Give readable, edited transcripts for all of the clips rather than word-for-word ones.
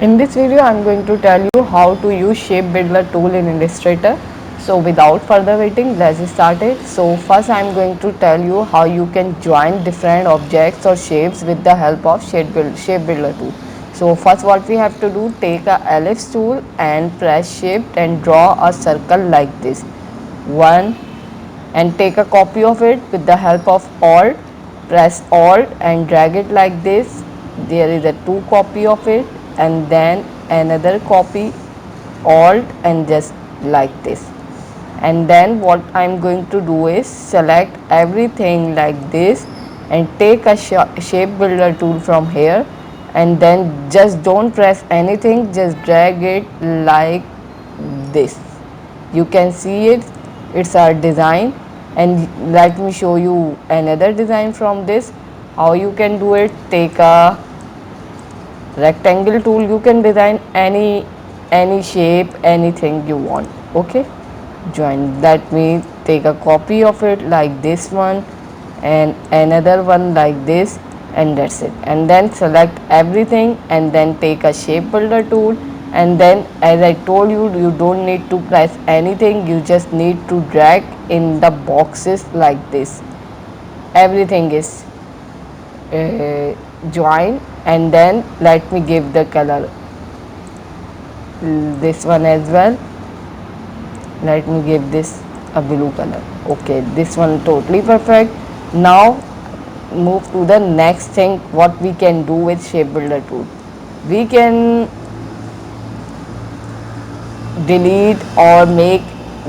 In this video, I am going to tell you how to use Shape Builder tool in Illustrator. So without further waiting, let's start it. So first I am going to tell you how you can join different objects or shapes with the help of Shape Builder tool. So first what we have to do, take a ellipse tool and press Shift and draw a circle like this. One, and take a copy of it with the help of Alt. Press Alt and drag it like this. There is a two copy of it, and then another copy, Alt, and just like this. And then what I'm going to do is select everything like this and take a shape builder tool from here, and then just don't press anything, just drag it like this. You can see it, it's our design. And let me show you another design from this, how you can do it. Take a rectangle tool, you can design any shape, anything you want. Okay, join. Let me take a copy of it like this one and another one like this, and that's it. And then select everything and then take a shape builder tool, and then as I told you, you don't need to press anything, you just need to drag in the boxes like this. Everything is join, and then let me give the color this one as well. Let me give this a blue color. Okay, this one totally perfect. Now move to the next thing, what we can do with shape builder tool. We can delete or make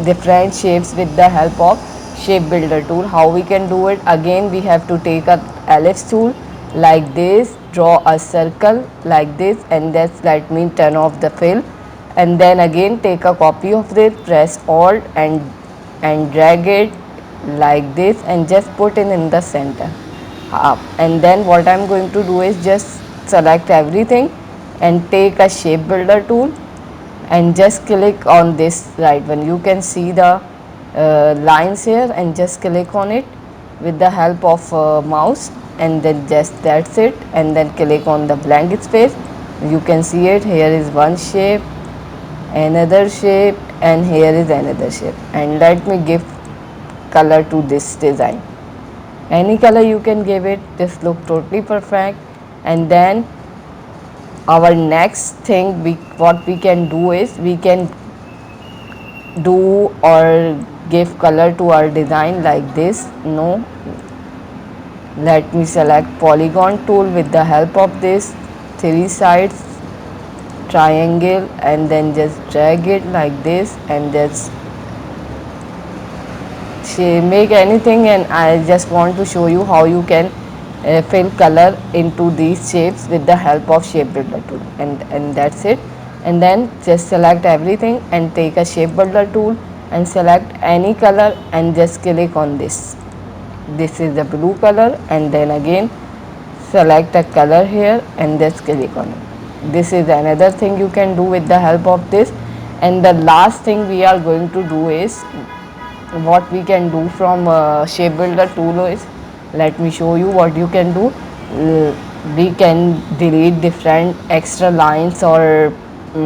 different shapes with the help of shape builder tool. How we can do it? Again, we have to take a ellipse tool like this, draw a circle like this, and just let me turn off the fill, and then again take a copy of this, press Alt and drag it like this, and just put it in the center up. And then what I'm going to do is just select everything and take a shape builder tool and just click on this right one. You can see the lines here, and just click on it with the help of mouse, and then just that's it. And then click on the blank space. You can see it, here is one shape, another shape, and here is another shape. And let me give color to this design. Any color you can give it, this look totally perfect. And then our next thing, what we can do is we can do or give color to our design like this. No, let me select polygon tool with the help of this three sides triangle, and then just drag it like this, and just make anything. And I just want to show you how you can fill color into these shapes with the help of shape builder tool. And that's it. And then just select everything and take a shape builder tool and select any color and just click on this. This is the blue color, and then again select a color here and just click on it. This is another thing you can do with the help of this. And the last thing we are going to do is, what we can do from shape builder tool is, let me show you what you can do. We can delete different extra lines or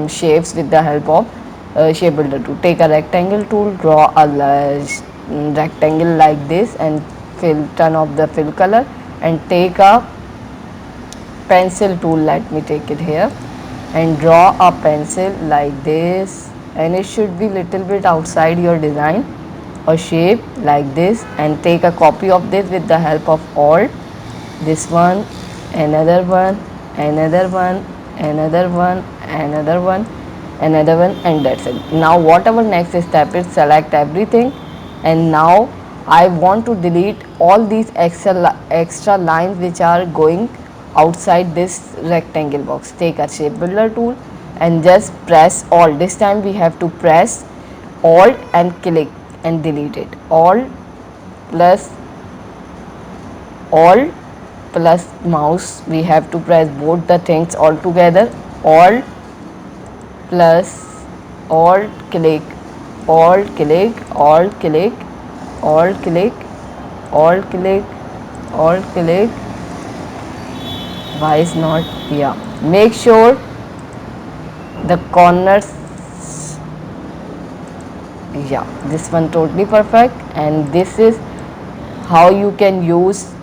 shapes with the help of shape builder tool. Take a rectangle tool, draw a rectangle like this, and turn off the fill color, and take a pencil tool. Let me take it here and draw a pencil like this, and it should be little bit outside your design or shape like this. And take a copy of this with the help of Alt. This one, another one, another one, another one, another one, another one, and that's it. Now whatever next step is, select everything. And now I want to delete all these extra lines which are going outside this rectangle box. Take a shape builder tool and just press Alt. This time we have to press Alt and click and delete it. Plus Alt plus mouse, we have to press both the things all together. Alt plus Alt click, Alt click, Alt click, Alt click, Alt click, Alt click. Why is not? Yeah, make sure the corners. Yeah, this one totally perfect. And this is how you can use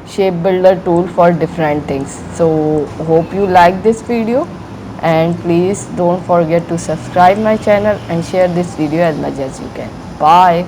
shape builder tool for different things. So hope you like this video, and please don't forget to subscribe my channel and share this video as much as you can. Bye.